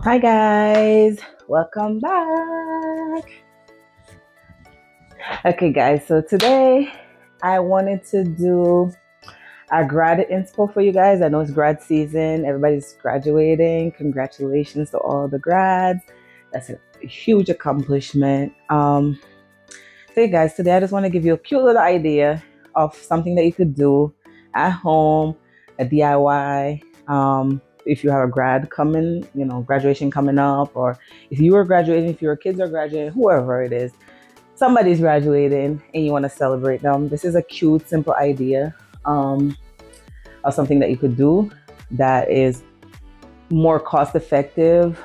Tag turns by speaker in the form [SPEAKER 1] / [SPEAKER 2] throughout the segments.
[SPEAKER 1] Hi guys, welcome back. Okay guys, so today I wanted to do a grad inspo for you guys. I know it's grad season, everybody's graduating. Congratulations to all the grads. That's a huge accomplishment. So you guys, today I just want to give you a cute little idea of something that you could do at home, a DIY. If you have a grad coming, graduation coming up, or if you are graduating, if your kids are graduating, whoever it is, somebody's graduating and you want to celebrate them. This is a cute, simple idea of something that you could do that is more cost effective.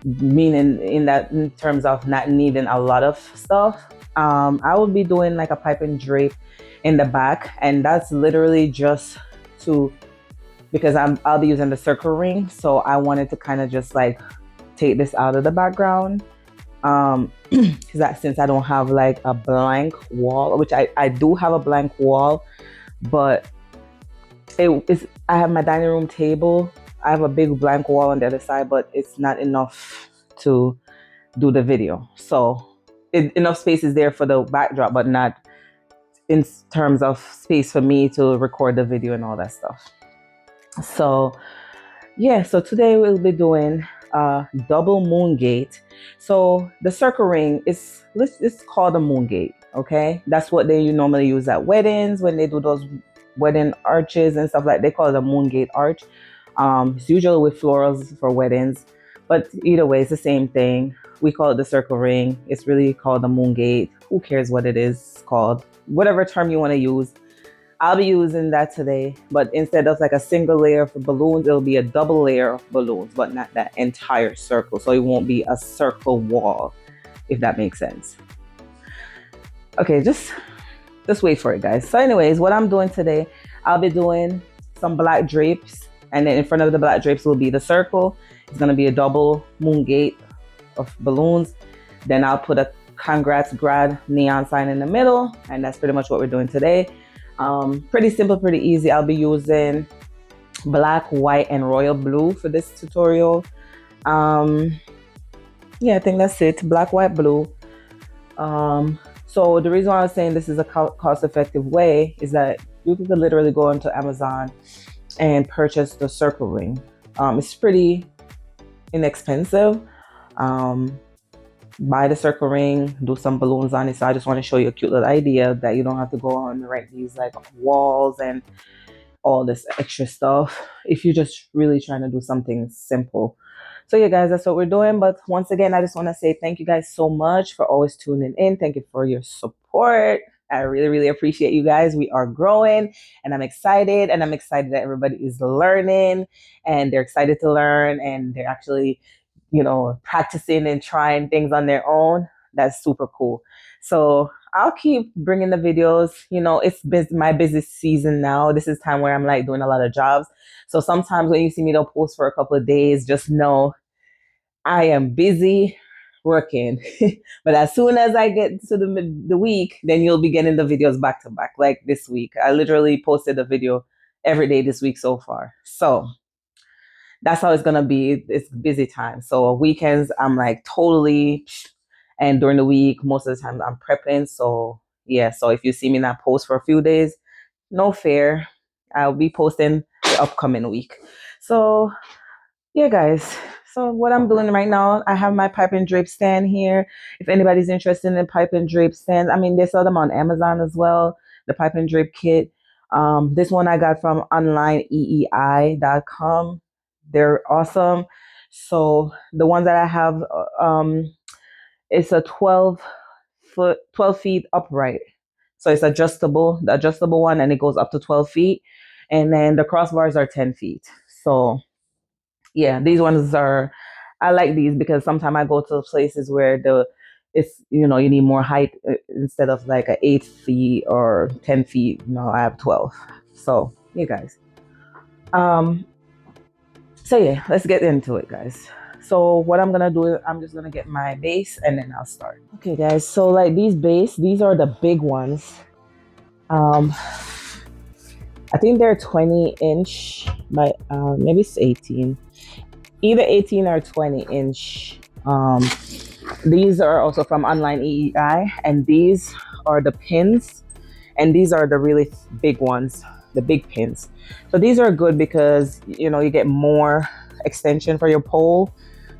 [SPEAKER 1] Meaning in terms of not needing a lot of stuff. I will be doing like a pipe and drape in the back, and that's literally just to because I'll be using the circle ring, so I wanted to kind of just like take this out of the background. Because since I don't have like a blank wall, which I do have a blank wall, but I have my dining room table. I have a big blank wall on the other side, but it's not enough to do the video. So enough space is there for the backdrop, but not in terms of space for me to record the video and all that stuff. So yeah, so today we'll be doing double moon gate. So the circle ring it's called a moon gate. Okay, that's what they normally use at weddings when they do those wedding arches and stuff like. They call it a moon gate arch. It's usually with florals for weddings, but either way, it's the same thing. We call it the circle ring. It's really called the moon gate. Who cares what it is called? Whatever term you want to use. I'll be using that today, but instead of like a single layer of balloons, it'll be a double layer of balloons, but not that entire circle. So it won't be a circle wall, if that makes sense. Okay, just wait for it, guys. So anyways, what I'm doing today, I'll be doing some black drapes, and then in front of the black drapes will be the circle. It's going to be a double moon gate of balloons. Then I'll put a congrats grad neon sign in the middle, and that's pretty much what we're doing today. Pretty simple, pretty easy. I'll be using black, white, and royal blue for this tutorial. Yeah, I think that's it. Black, white, blue. So the reason why I was saying this is a cost-effective way is that you could literally go onto Amazon and purchase the circle ring. It's pretty inexpensive. Buy the circle ring, do some balloons on it. So I just want to show you a cute little idea that you don't have to go on and rent these like walls and all this extra stuff if you're just really trying to do something simple. So yeah guys, that's what we're doing. But once again, I just want to say thank you guys so much for always tuning in. Thank you for your support. I really appreciate you guys. We are growing and I'm excited that everybody is learning and they're excited to learn and they're actually practicing and trying things on their own. That's super cool. So I'll keep bringing the videos. It's my busy season now. This is time where I'm like doing a lot of jobs. So sometimes when you see me don't post for a couple of days, just know I am busy working. But as soon as I get to the week, then you'll be getting the videos back to back. Like this week, I literally posted a video every day this week so far. So that's how it's gonna be. It's busy time. So weekends, I'm like totally, and during the week, most of the time I'm prepping. So yeah. So if you see me not post for a few days, no fear. I'll be posting the upcoming week. So yeah, guys. So what I'm doing right now, I have my pipe and drape stand here. If anybody's interested in pipe and drape stands, I mean they sell them on Amazon as well. The pipe and drape kit. This one I got from onlineeei.com. They're awesome. So the ones that I have, it's a 12 feet upright. So it's adjustable, the adjustable one, and it goes up to 12 feet. And then the crossbars are 10 feet. So yeah, these ones I like these because sometimes I go to places where you need more height instead of like a 8 feet or 10 feet. I have 12. So you guys. So yeah, let's get into it, guys. So what I'm gonna do is I'm just gonna get my base and then I'll start. Okay, guys. So like these are the big ones. I think they're 20 inch by maybe it's 18. either 18 or 20-inch. These are also from Online EEI, and these are the pins, and these are the really big ones, the big pins. So these are good because you know you get more extension for your pole,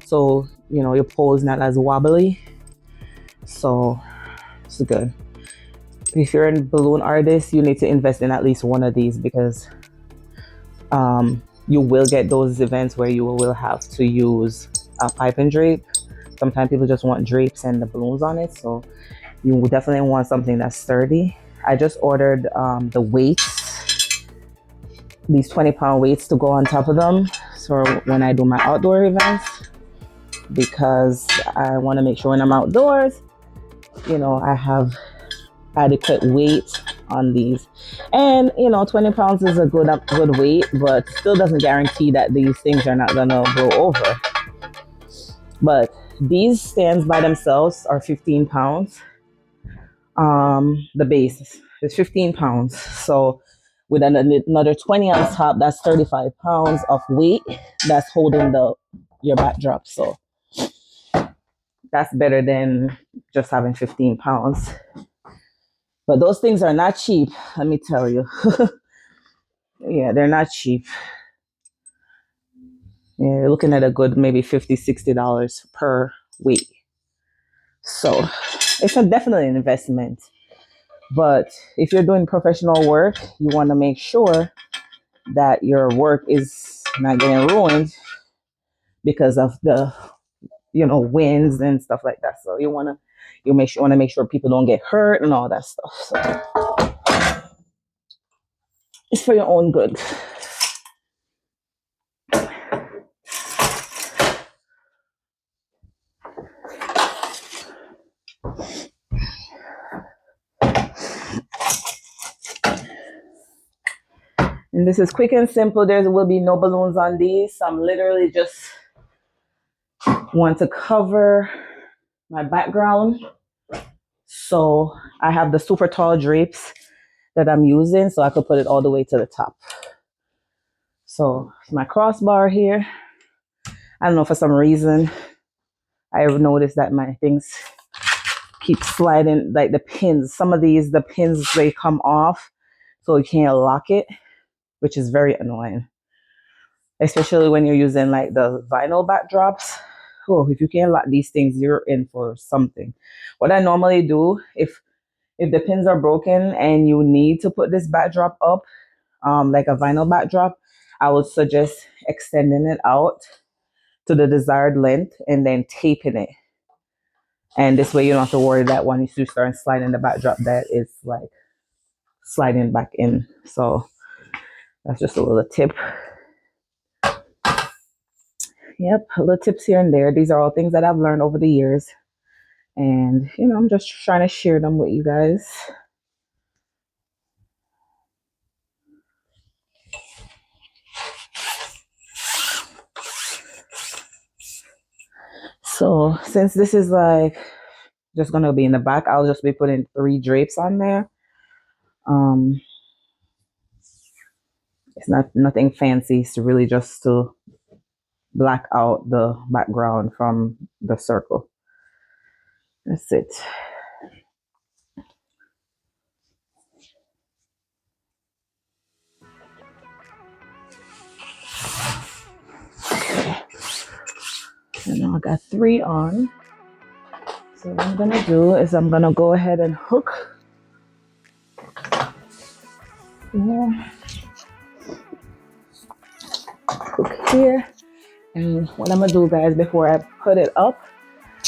[SPEAKER 1] so you know your pole is not as wobbly. So it's good. If you're a balloon artist, you need to invest in at least one of these because you will get those events where you will have to use a pipe and drape. Sometimes people just want drapes and the balloons on it, so you would definitely want something that's sturdy. I just ordered the weights, these 20-pound weights to go on top of them, so when I do my outdoor events, because I want to make sure when I'm outdoors, you know, I have adequate weight on these. And you know, 20 pounds is a good weight, but still doesn't guarantee that these things are not gonna blow over. But these stands by themselves are 15 pounds. The base is 15 pounds, so with another 20 on top, that's 35 pounds of weight that's holding your backdrop. So that's better than just having 15 pounds. But those things are not cheap, let me tell you. Yeah, they're not cheap. Yeah, you're looking at a good maybe $50-$60 per weight. So it's definitely an investment. But if you're doing professional work, you want to make sure that your work is not getting ruined because of the winds and stuff like that. So you want to make sure people don't get hurt and all that stuff. So it's for your own good. And this is quick and simple. There will be no balloons on these. So I'm literally just want to cover my background. So I have the super tall drapes that I'm using, so I could put it all the way to the top. So my crossbar here, I don't know, for some reason, I've noticed that my things keep sliding, like the pins. Some of the pins, they come off, so you can't lock it, which is very annoying. Especially when you're using like the vinyl backdrops. Oh, if you can't lock these things, you're in for something. What I normally do, if the pins are broken and you need to put this backdrop up, like a vinyl backdrop, I would suggest extending it out to the desired length and then taping it. And this way you don't have to worry that when you start sliding the backdrop that it's like sliding back in. So that's just a little tip. Yep, little tips here and there. These are all things that I've learned over the years. And, I'm just trying to share them with you guys. So since this is like just going to be in the back, I'll just be putting 3 drapes on there. It's nothing fancy. It's really just to black out the background from the circle. That's it. Okay. And now I got 3 on. So what I'm gonna do is I'm gonna go ahead and hook. Yeah. Hook here. And what I'm gonna do, guys, before I put it up,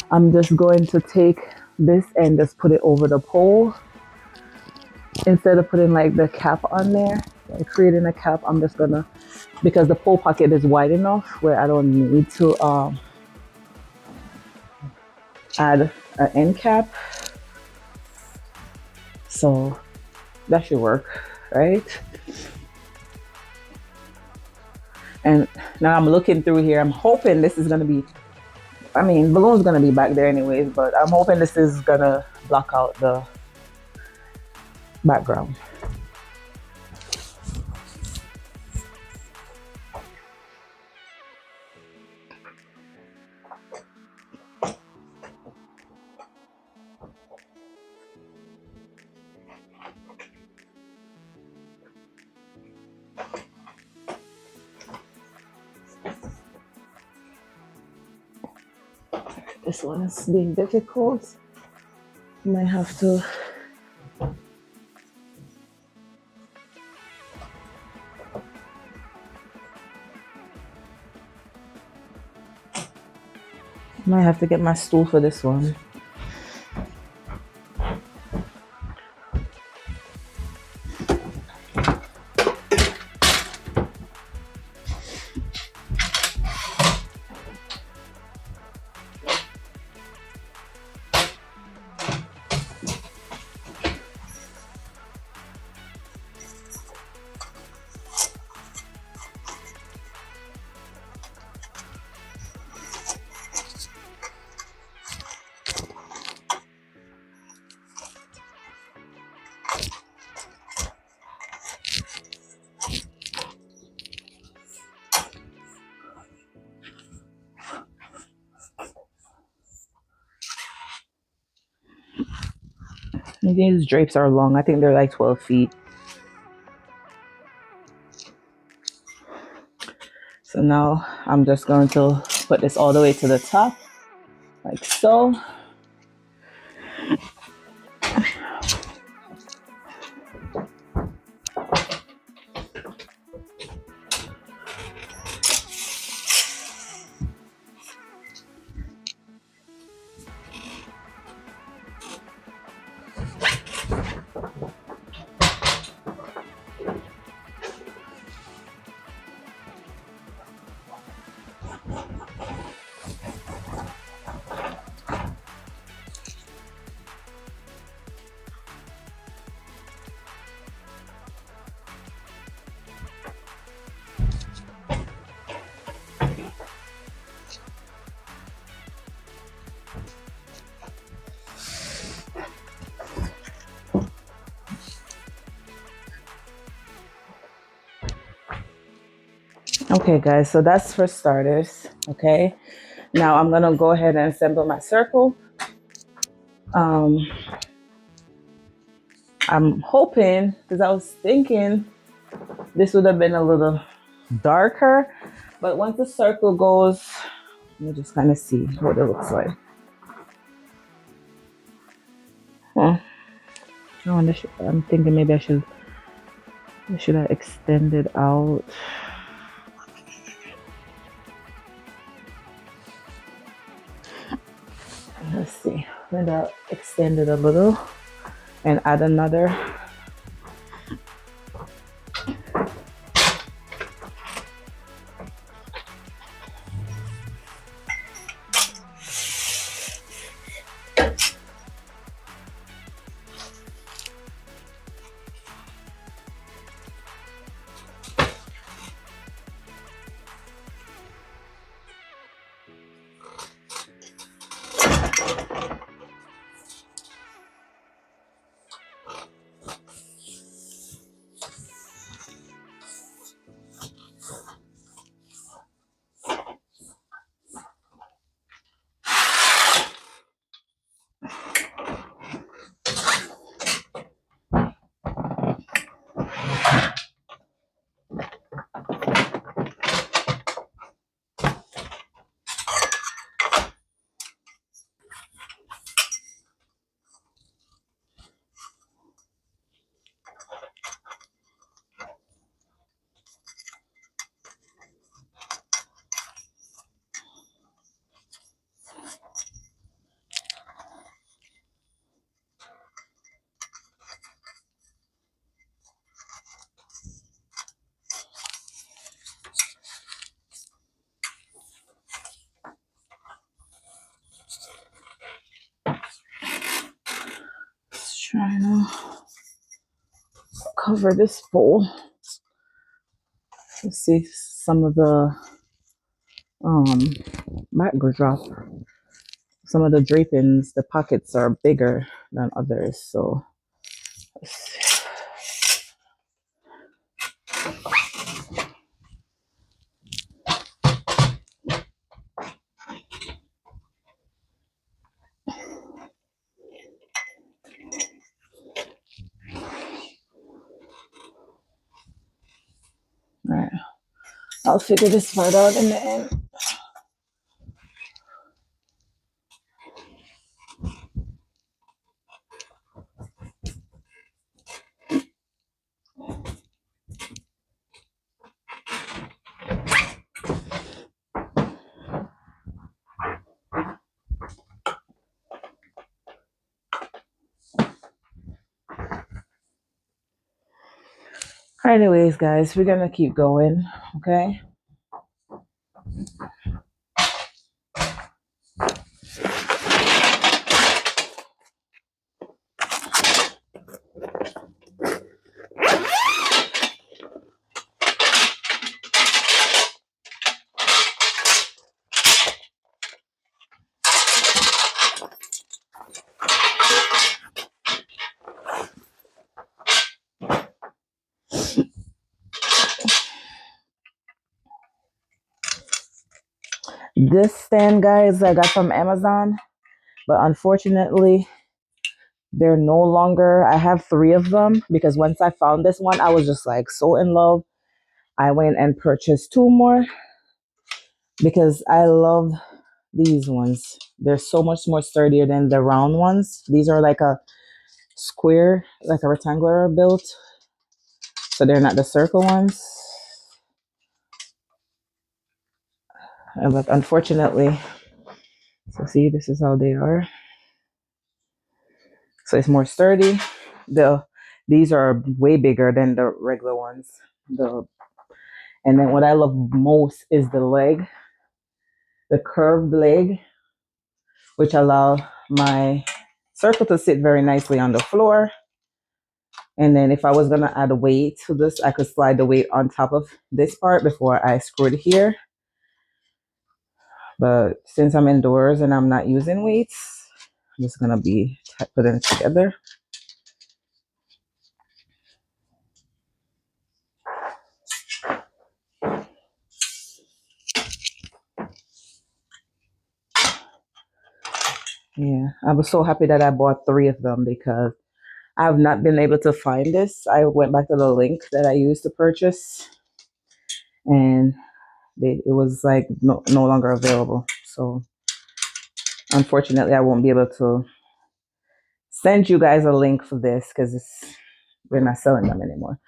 [SPEAKER 1] I'm just going to take this and just put it over the pole. Instead of putting like the cap on there, like creating a cap, I'm just gonna, because the pole pocket is wide enough where I don't need to add an end cap. So that should work, right? And now I'm looking through here. I'm hoping this is gonna be, balloon's gonna be back there anyways, but I'm hoping this is gonna block out the background. This one is being difficult. Might have to. Might have to get my stool for this one. These drapes are long. I think they're like 12 feet. So now I'm just going to put this all the way to the top, like so. Okay guys, so that's for starters. Okay, now I'm gonna go ahead and assemble my circle. I'm hoping, because I was thinking this would have been a little darker, but once the circle goes, let me just kind of see what it looks like. I'm thinking maybe I should have extended out. Let's see, I'm gonna extend it a little and add another. Trying to cover this bowl. Let's see some of the backdrop. Some of the drapings, the pockets are bigger than others, so let's see. All right, I'll figure this part out in the end. Anyways, guys, we're gonna keep going, okay? This stand, guys, I got from Amazon, but unfortunately, they're no longer. I have 3 of them because once I found this one, I was just like so in love. I went and purchased 2 more because I love these ones. They're so much more sturdier than the round ones. These are like a square, like a rectangular built, so they're not the circle ones. But unfortunately, so see, this is how they are. So it's more sturdy. These are way bigger than the regular ones. And then what I love most is the leg, the curved leg, which allow my circle to sit very nicely on the floor. And then if I was gonna add a weight to this, I could slide the weight on top of this part before I screw it here. But since I'm indoors and I'm not using weights, I'm just gonna be putting it together. Yeah, I was so happy that I bought 3 of them because I've not been able to find this. I went back to the link that I used to purchase, and it was like no longer available. So unfortunately, I won't be able to send you guys a link for this because we're not selling them anymore.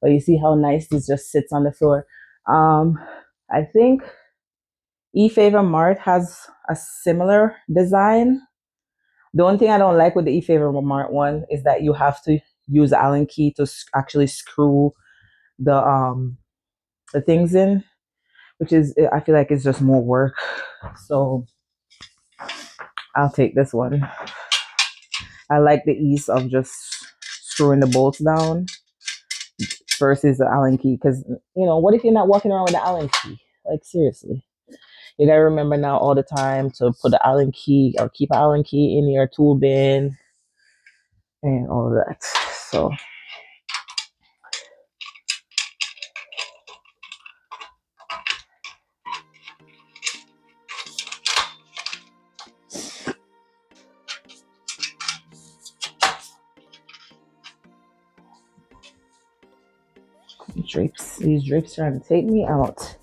[SPEAKER 1] But you see how nice this just sits on the floor. I think eFavor Mart has a similar design. The only thing I don't like with the eFavor Mart one is that you have to use the Allen key to actually screw the things in, which is, I feel like it's just more work. So I'll take this one. I like the ease of just screwing the bolts down versus the Allen key. Because, what if you're not walking around with the Allen key? Like, seriously. You gotta remember now all the time to put the Allen key or keep an Allen key in your tool bin and all of that. So these drapes trying to take me out.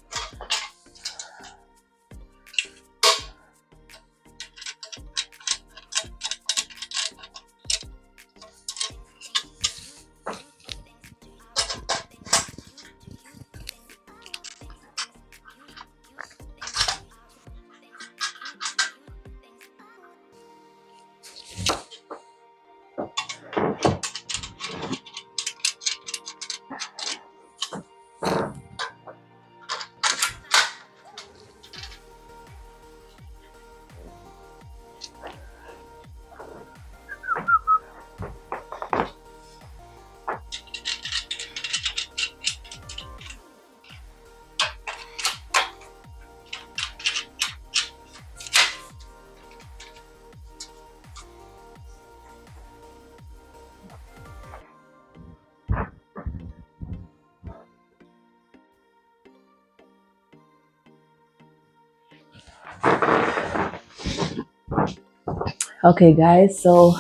[SPEAKER 1] Okay, guys, so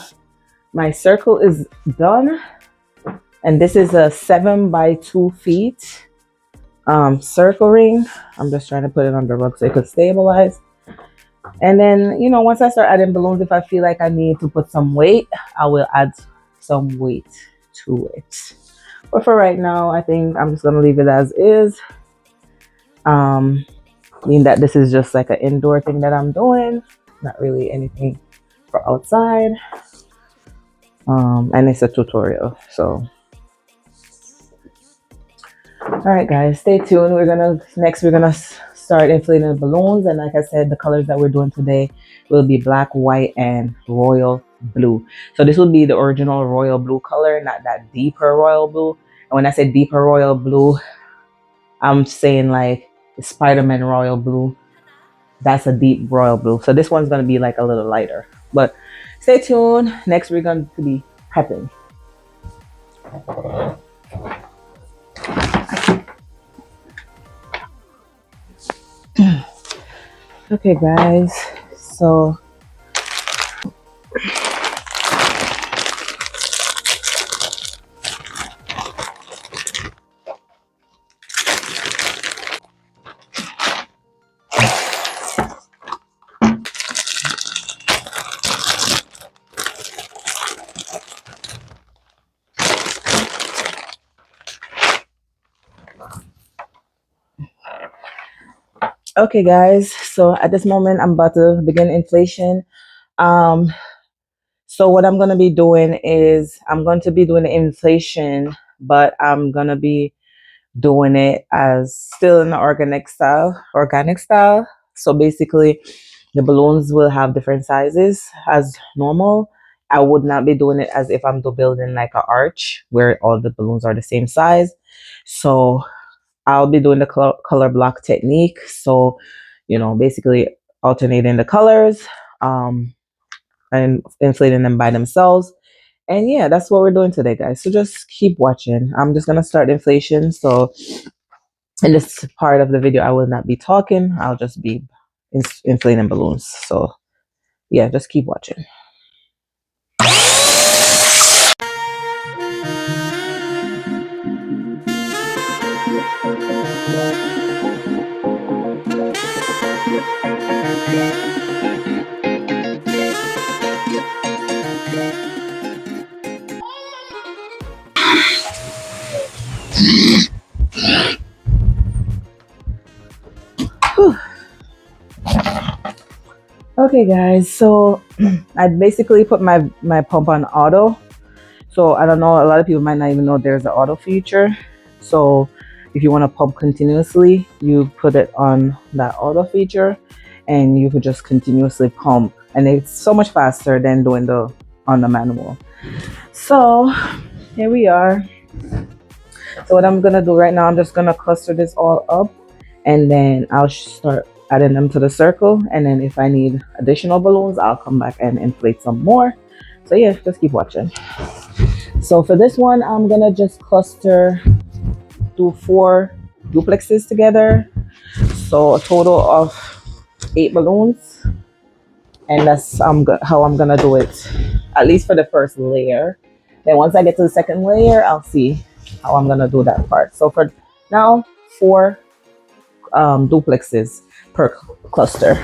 [SPEAKER 1] my circle is done, and this is a 7 by 2 feet circle ring. I'm just trying to put it on the rug so it could stabilize. And then, once I start adding balloons, if I feel like I need to put some weight, I will add some weight to it. But for right now, I think I'm just gonna leave it as is. Mean that this is just like an indoor thing that I'm doing, not really anything for outside. And it's a tutorial, so All right, guys, stay tuned. We're gonna start inflating the balloons, and like I said, the colors that we're doing today will be black, white, and royal blue. So this will be the original royal blue color, not that deeper royal blue. And when I say deeper royal blue, I'm saying like Spider-Man royal blue. That's a deep royal blue. So this one's gonna be like a little lighter. But stay tuned. Next, we're going to be prepping. Okay, guys. So okay, guys. So at this moment, I'm about to begin inflation. Um, so what I'm gonna be doing is I'm going to be doing the inflation, but I'm gonna be doing it as still in the organic style. So basically, the balloons will have different sizes as normal. I would not be doing it as if I'm building like an arch where all the balloons are the same size. So I'll be doing the color block technique. So, basically alternating the colors and inflating them by themselves. And yeah, that's what we're doing today, guys. So just keep watching. I'm just going to start inflation. So in this part of the video, I will not be talking. I'll just be inflating balloons. So yeah, just keep watching. Whew. Okay, guys, so I basically put my pump on auto. So I don't know, a lot of people might not even know there's an auto feature. So if you want to pump continuously, you put it on that auto feature and you could just continuously pump, and it's so much faster than doing on the manual. So here we are. So what I'm gonna do right now, I'm just gonna cluster this all up, and then I'll start adding them to the circle. And then if I need additional balloons, I'll come back and inflate some more. So yeah, just keep watching. So for this one, I'm gonna just cluster, do 4 duplexes together. So a total of 8 balloons. And that's how I'm gonna do it, at least for the first layer. Then once I get to the second layer, I'll see how I'm gonna do that part. So for now, 4 duplexes per cluster.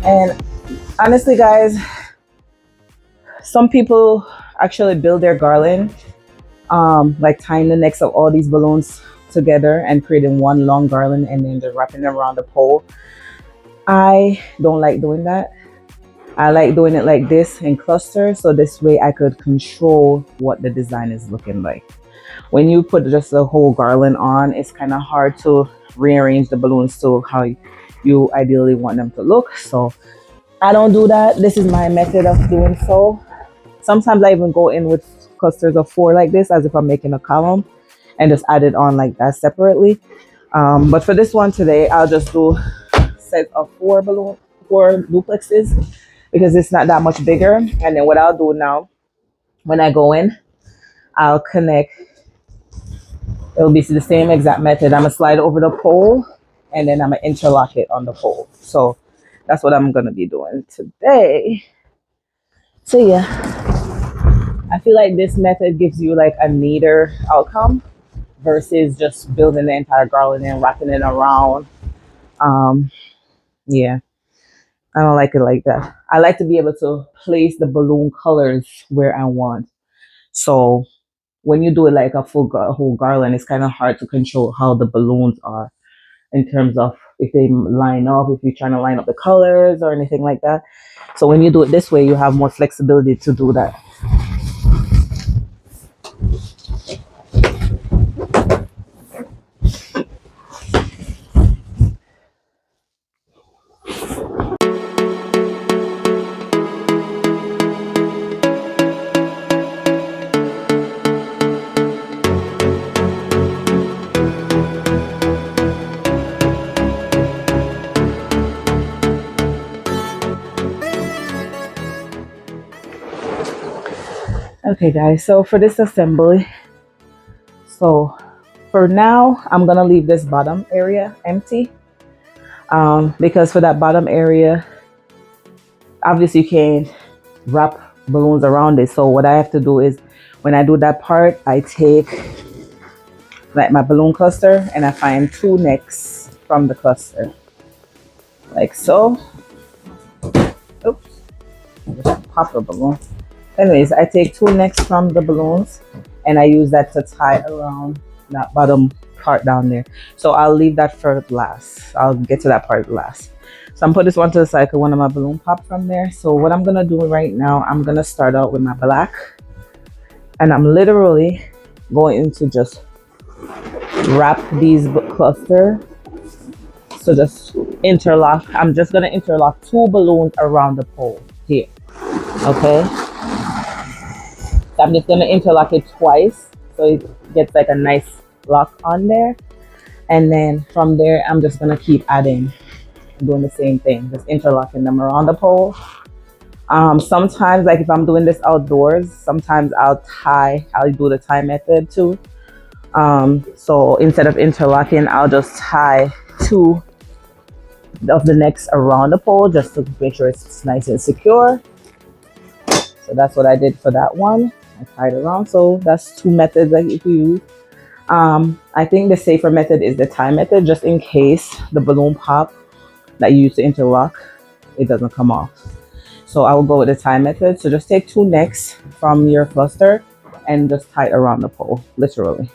[SPEAKER 1] And honestly, guys, some people actually build their garland, like tying the necks of all these balloons together and creating one long garland and then just wrapping them around the pole. I don't like doing that. I like doing it like this in clusters, so this way I could control what the design is looking like. When you put just the whole garland on, it's kind of hard to rearrange the balloons to how you ideally want them to look. So I don't do that. This is my method of doing so. Sometimes I even go in with clusters of 4 like this, as if I'm making a column, and just add it on like that separately. But for this one today, I'll just do a set of 4 duplexes, because it's not that much bigger. And then what I'll do now, when I go in, I'll connect. It'll be the same exact method. I'm gonna slide over the pole, and then I'm gonna interlock it on the pole. So that's what I'm gonna be doing today. So yeah, I feel like this method gives you like a neater outcome. versus just building the entire garland and wrapping it around. Um, yeah, I don't like it like that. I like to be able to place the balloon colors where I want. So when you do it like a whole garland, it's kind of hard to control how the balloons are in terms of if they line up, if you're trying to line up the colors or anything like that. So when you do it this way, you have more flexibility to do that. Okay, guys, so for this assembly, so for now, I'm gonna leave this bottom area empty because for that bottom area, obviously you can't wrap balloons around it. So what I have to do is when I do that part, I take like my balloon cluster and I find two necks from the cluster, like so. Oops, just pop a balloon. Anyways, I take two necks from the balloons and I use that to tie around that bottom part down there. So I'll leave that for last. I'll get to that part last. So I'm put this one to the side because one of my balloon popped from there. So what I'm gonna do right now, I'm gonna start out with my black, and I'm literally going to just wrap these cluster. So just interlock. I'm just gonna interlock two balloons around the pole here. Okay. So I'm just gonna interlock it twice so it gets like a nice lock on there. And then from there, I'm just gonna keep adding, doing the same thing, just interlocking them around the pole. Sometimes, like if I'm doing this outdoors, sometimes I'll do the tie method too. So instead of interlocking, I'll just tie two of the necks around the pole just to make sure it's nice and secure. So that's what I did for that one. I tied around. So that's two methods that you can use. I think the safer method is the tie method, just in case the balloon pop that you use to interlock, it doesn't come off. So I will go with the tie method. So just take two necks from your cluster and just tie it around the pole, literally.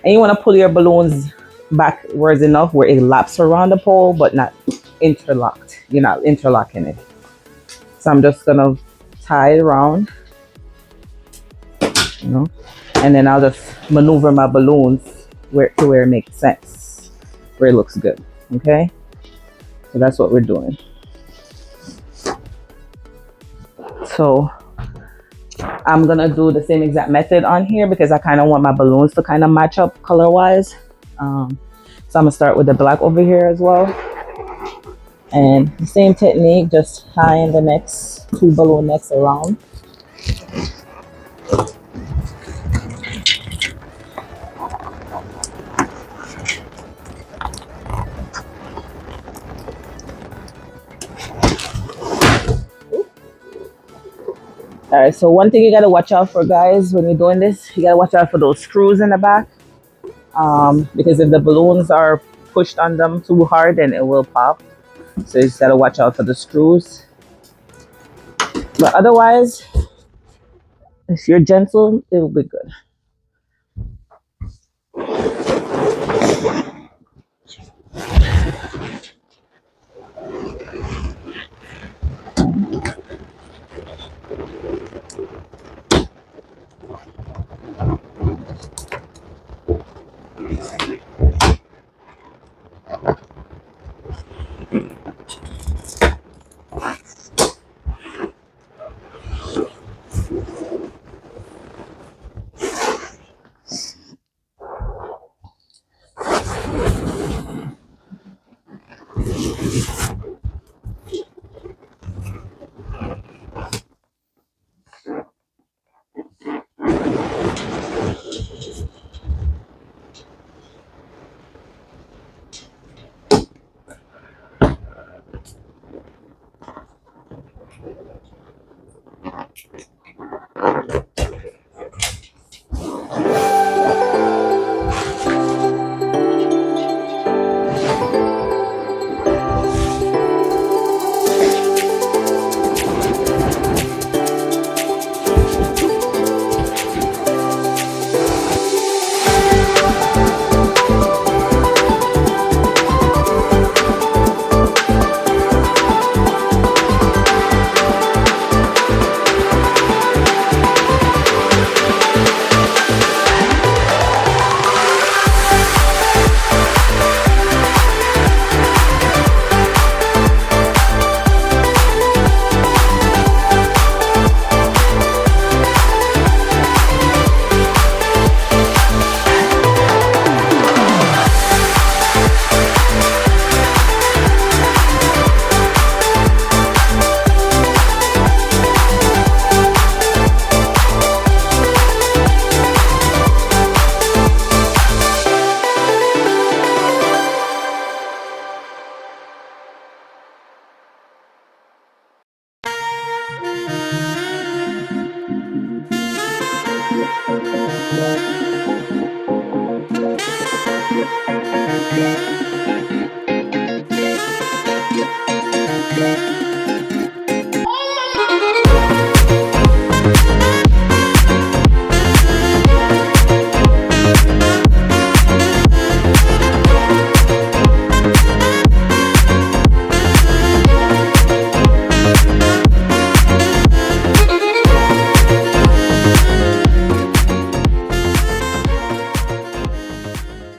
[SPEAKER 1] And you want to pull your balloons backwards enough where it laps around the pole, but not interlocked. You're not interlocking it. So I'm just gonna tie it around, you know, and then I'll just maneuver my balloons where it makes sense, where it looks good. Okay, so that's what we're doing. So I'm gonna do the same exact method on here because I kind of want my balloons to kind of match up color wise. So I'm gonna start with the black over here as well, and the same technique, just tying the next two balloon necks around. All right, so one thing you gotta watch out for, guys, when you're doing this, you gotta watch out for those screws in the back, because if the balloons are pushed on them too hard, then it will pop. So you just gotta watch out for the screws. But otherwise, if you're gentle, it will be good.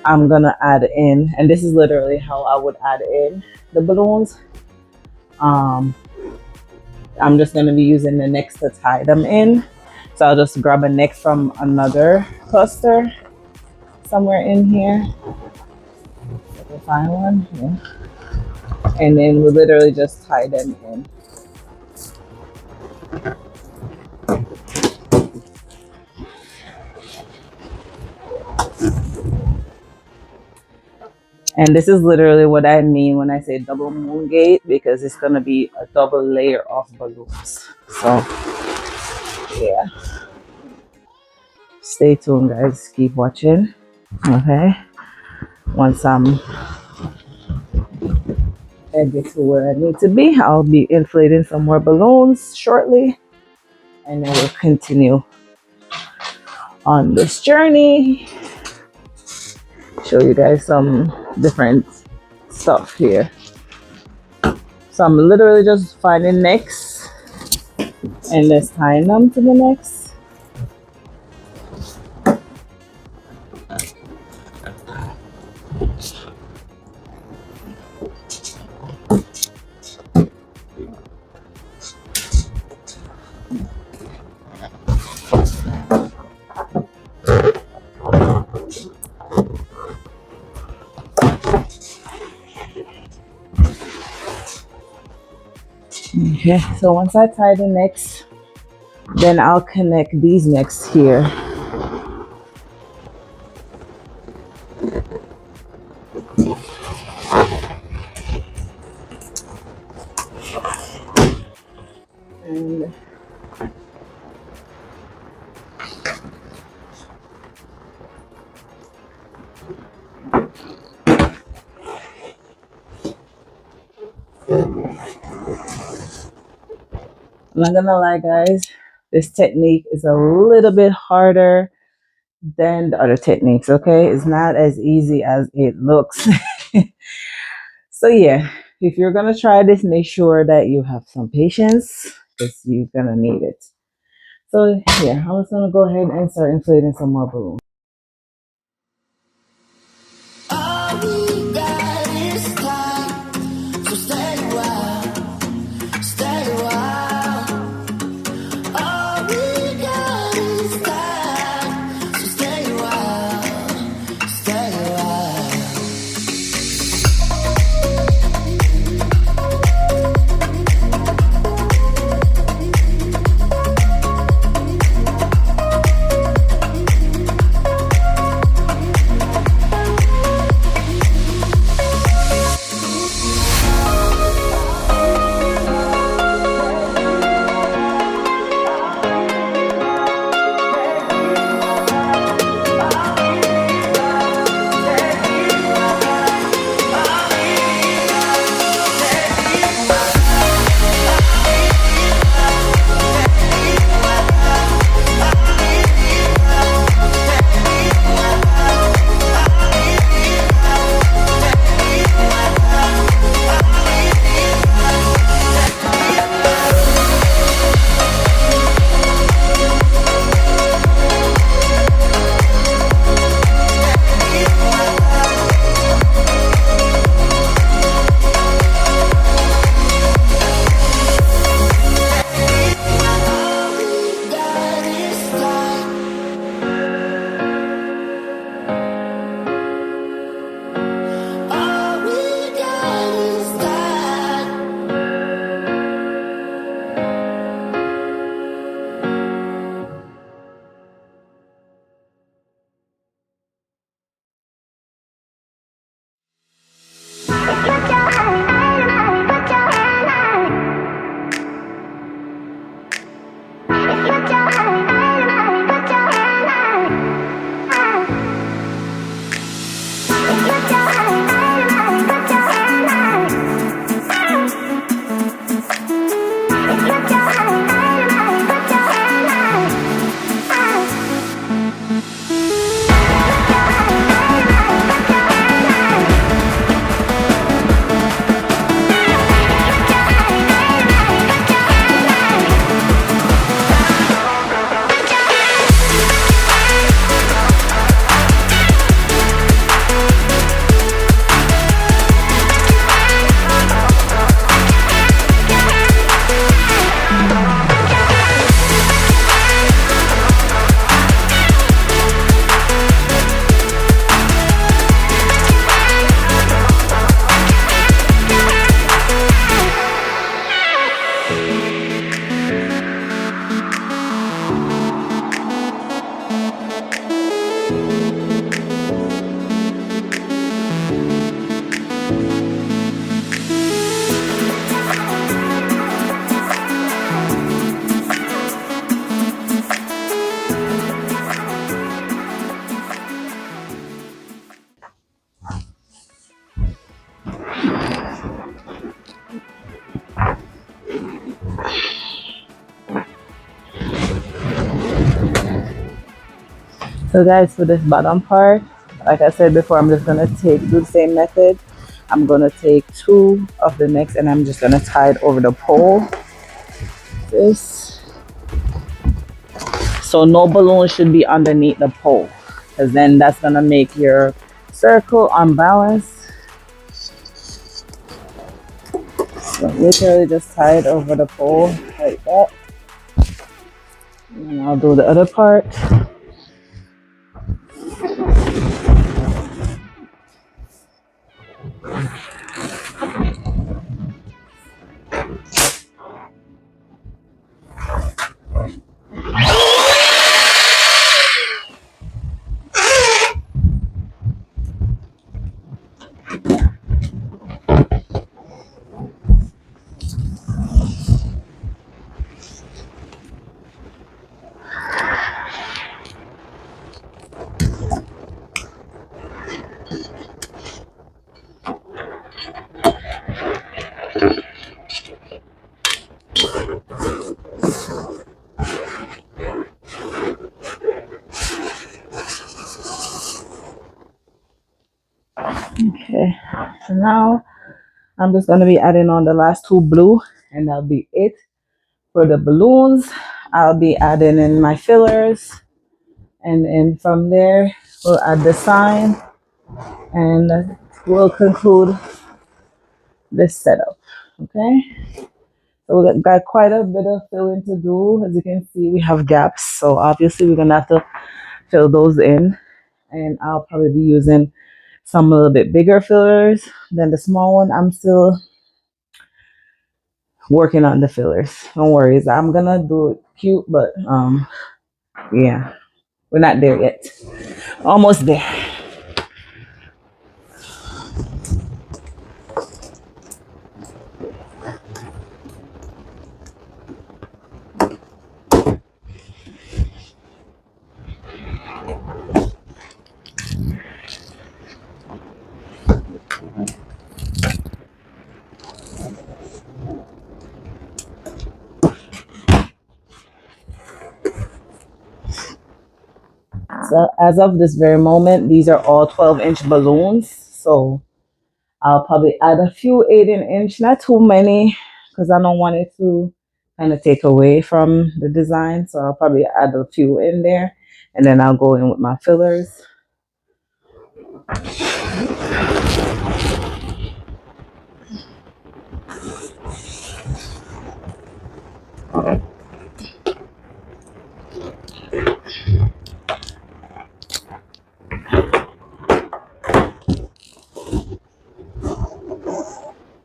[SPEAKER 1] I'm gonna add in, and this is literally how I would add in the balloons. I'm just gonna be using the necks to tie them in. So I'll just grab a neck from another cluster somewhere in here. If I find one, yeah. And then we literally just tie them in. And this is literally what I mean when I say double moon gate, because it's gonna be a double layer of balloons. So yeah, stay tuned guys, keep watching. Okay, once I get to where I need to be, I'll be inflating some more balloons shortly, and then we'll continue on this journey. Show you guys some different stuff here. So I'm literally just finding necks and just tying them to the necks. Okay, so once I tie the necks, then I'll connect these necks here. And I'm not gonna lie guys, this technique is a little bit harder than the other techniques, okay? It's not as easy as it looks. So yeah, if you're gonna try this, make sure that you have some patience because you're gonna need it. So yeah, I'm just gonna go ahead and start inflating some more balloons. So guys, for this bottom part, like I said before, I'm just gonna do the same method. I'm gonna take two of the necks and I'm just gonna tie it over the pole. This, so no balloon should be underneath the pole, because then that's gonna make your circle unbalanced. So literally just tie it over the pole like that. And I'll do the other part. Okay, so now I'm just gonna be adding on the last two blue, and that'll be it for the balloons. I'll be adding in my fillers, and then from there we'll add the sign, and we'll conclude this setup. Okay, so we've got quite a bit of filling to do. As you can see, we have gaps, so obviously we're gonna have to fill those in, and I'll probably be using some a little bit bigger fillers than the small one. I'm still working on the fillers. Don't worry, I'm gonna do it cute, but yeah, we're not there yet. Almost there. So as of this very moment, these are all 12-inch balloons. So I'll probably add a few 18-inch, not too many, because I don't want it to kind of take away from the design. So I'll probably add a few in there, and then I'll go in with my fillers.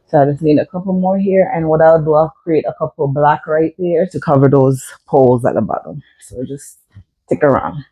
[SPEAKER 1] So I just need a couple more here, and what I'll do, I'll create a couple black right there to cover those poles at the bottom. So just stick around.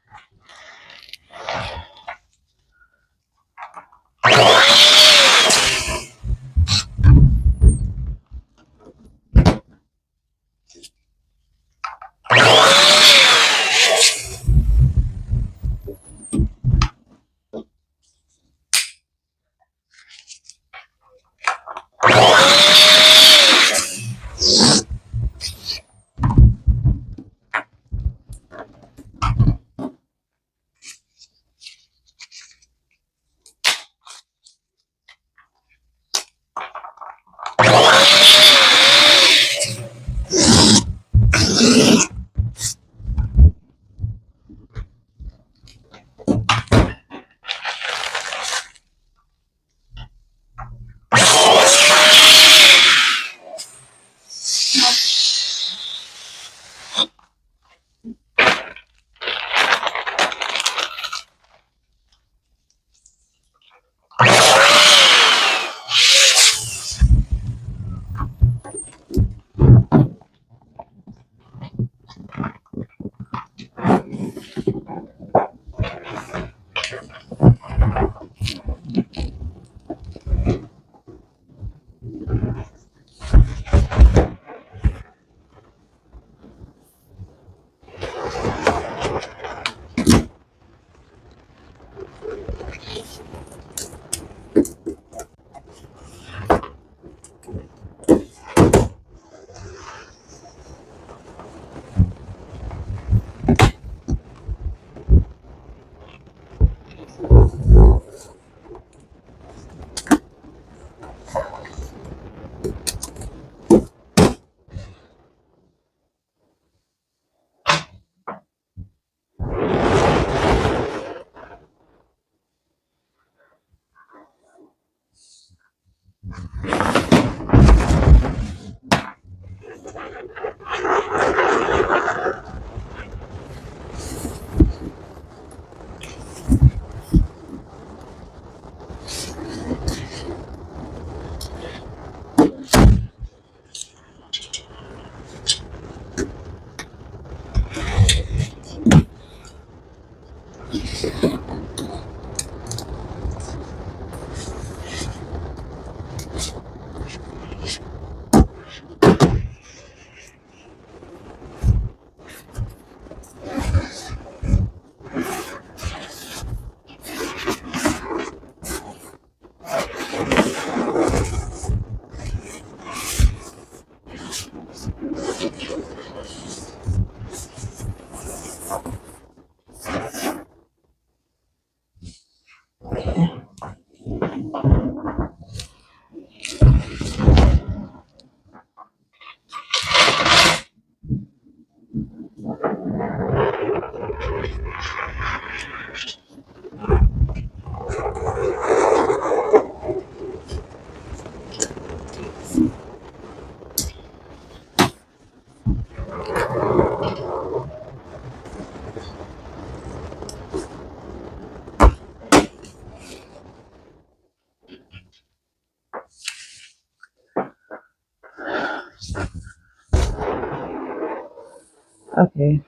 [SPEAKER 1] Okay,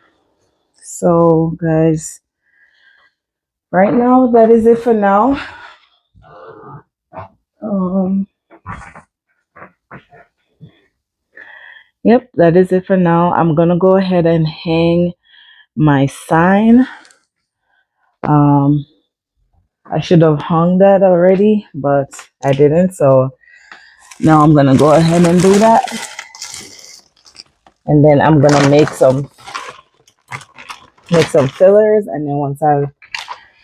[SPEAKER 1] so guys, right now that is it for now. Um, yep, that is it for now. I'm gonna go ahead and hang my sign. Um, I should have hung that already, but I didn't. So now I'm gonna go ahead and do that, and then I'm gonna make some fillers, and then once I've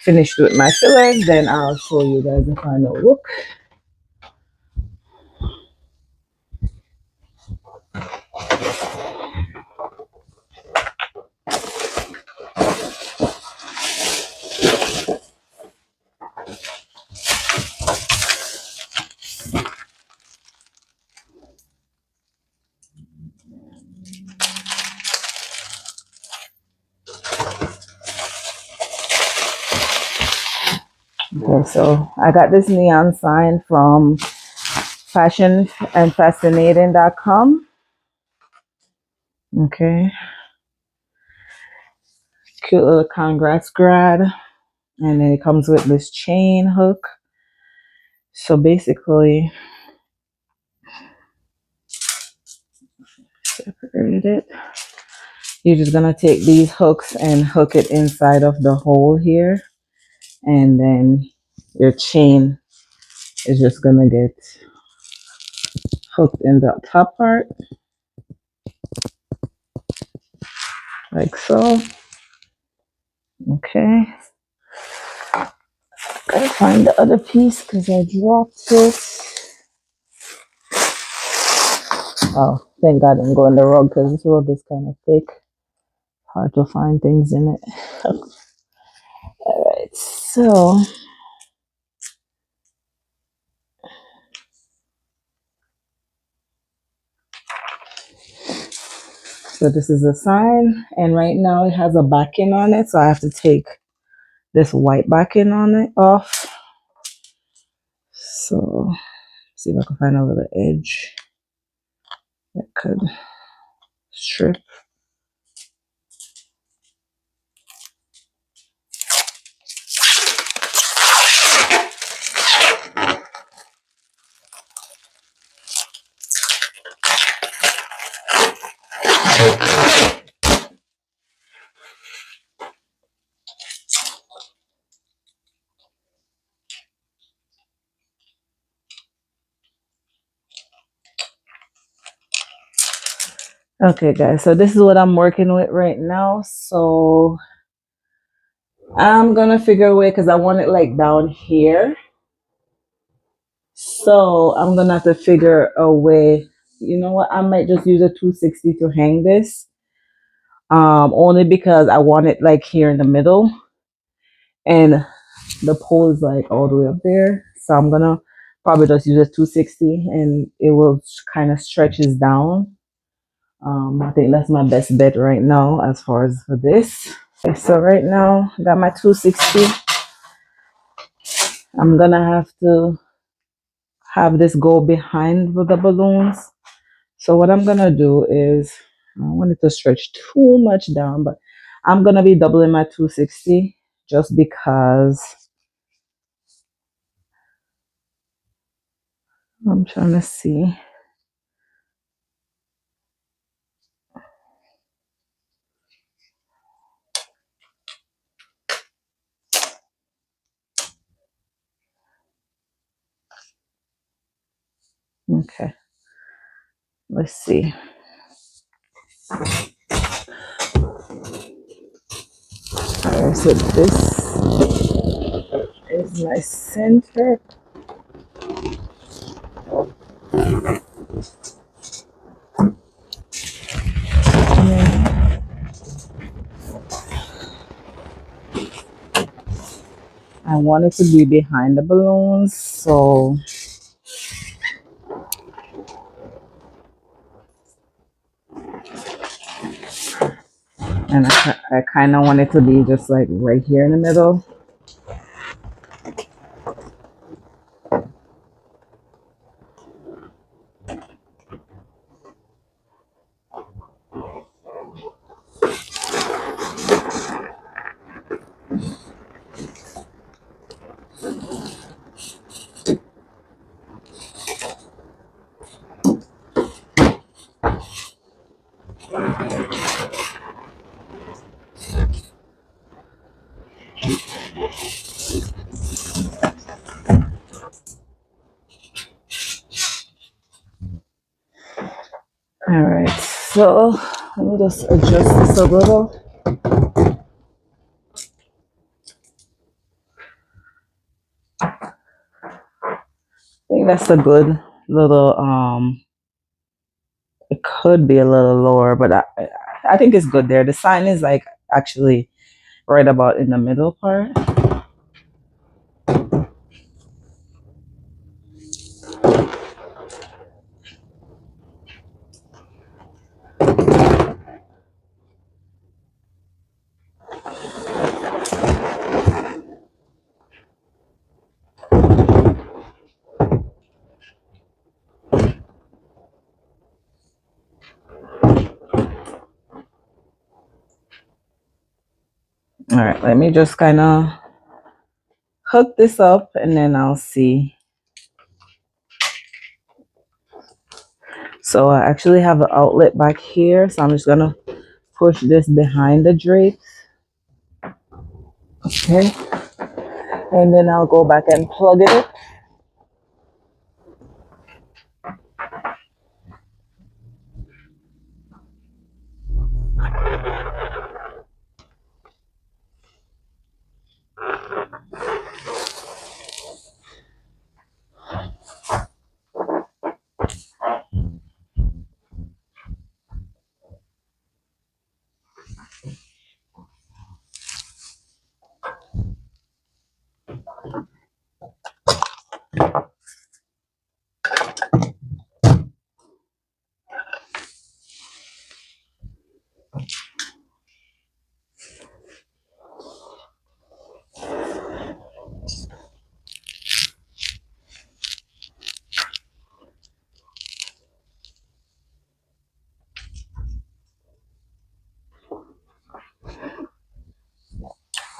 [SPEAKER 1] finished with my fillers, then I'll show you guys the final look. Okay, so I got this neon sign from fashionandfascinating.com. Okay, cute little congrats grad, and then it comes with this chain hook. So basically, separated it. You're just gonna take these hooks and hook it inside of the hole here, and then your chain is just gonna get hooked in the top part, like so. Okay, gotta find the other piece because I dropped it. Oh, thank God I didn't go in the rug because this rug is kind of thick. Hard to find things in it. Alright, so this is a sign, and right now it has a backing on it, so I have to take this white backing on it off. So see if I can find a little edge that could strip. Okay guys, so this is what I'm working with right now. So I'm gonna figure a way because I want it like down here. So I'm gonna have to figure a way. You know what? I might just use a 260 to hang this. Only because I want it like here in the middle, and the pole is like all the way up there. So I'm gonna probably just use a 260, and it will kind of stretches down. I think that's my best bet right now as far as for this. Okay, so right now I got my 260. I'm gonna have to have this go behind with the balloons. So what I'm gonna do is, I don't want it to stretch too much down, but I'm gonna be doubling my 260 just because I'm trying to see. Okay, let's see. Okay, so this is my center. I want it to be behind the balloons, so and I kind of want it to be just like right here in the middle. All right, so let me just adjust this a little. I think that's a good little it could be a little lower, but I think it's good there. The sign is like actually right about in the middle part. All right, let me just kind of hook this up and then I'll see. So I actually have an outlet back here, so I'm just gonna push this behind the drape. Okay, and then I'll go back and plug it.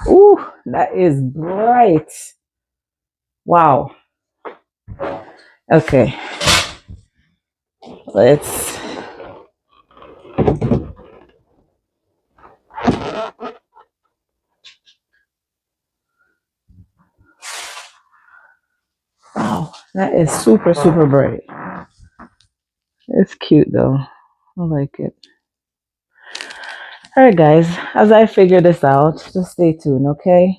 [SPEAKER 1] Ooh, that is bright. Wow. Okay, let's. Wow, that is super, super bright. It's cute though. I like it. All right, guys, as I figure this out, just stay tuned, okay?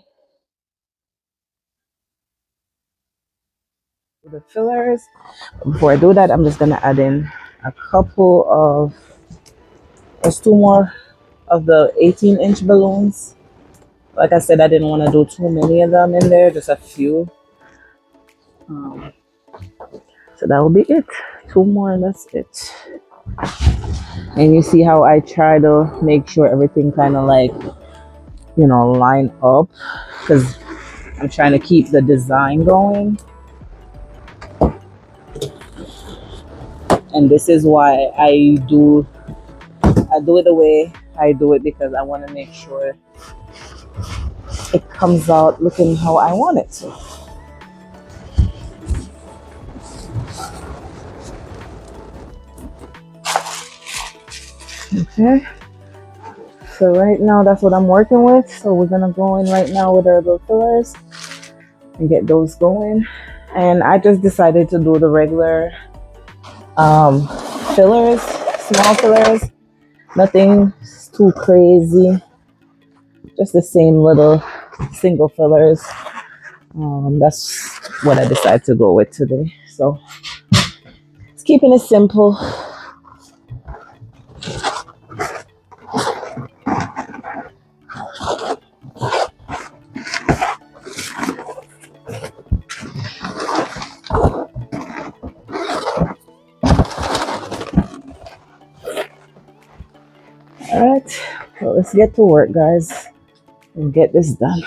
[SPEAKER 1] The fillers. Before I do that, I'm just gonna add in a couple of, just two more of the 18-inch balloons. Like I said, I didn't want to do too many of them in there, just a few. So that will be it. Two more and that's it. And you see how I try to make sure everything kind of like, you know, line up, because I'm trying to keep the design going. And this is why I do it the way I do it, because I want to make sure it comes out looking how I want it to. Okay, so right now that's what I'm working with. So we're gonna go in right now with our little fillers and get those going. And I just decided to do the regular fillers, small fillers, nothing too crazy. just the same little single fillers. That's what I decided to go with today. So it's keeping it simple. All right, well, let's get to work, guys, and get this done.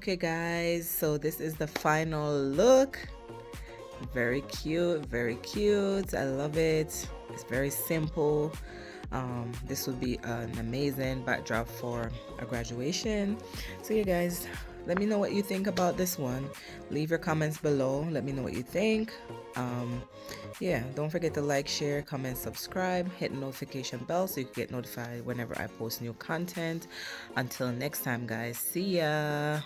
[SPEAKER 1] Okay guys, so this is the final look. Very cute, very cute. I love it. It's very simple. This would be an amazing backdrop for a graduation. So you guys, let me know what you think about this one. Leave your comments below. Let me know what you think. Yeah, don't forget to like, share, comment, subscribe, hit the notification bell so you can get notified whenever I post new content. Until next time guys, see ya.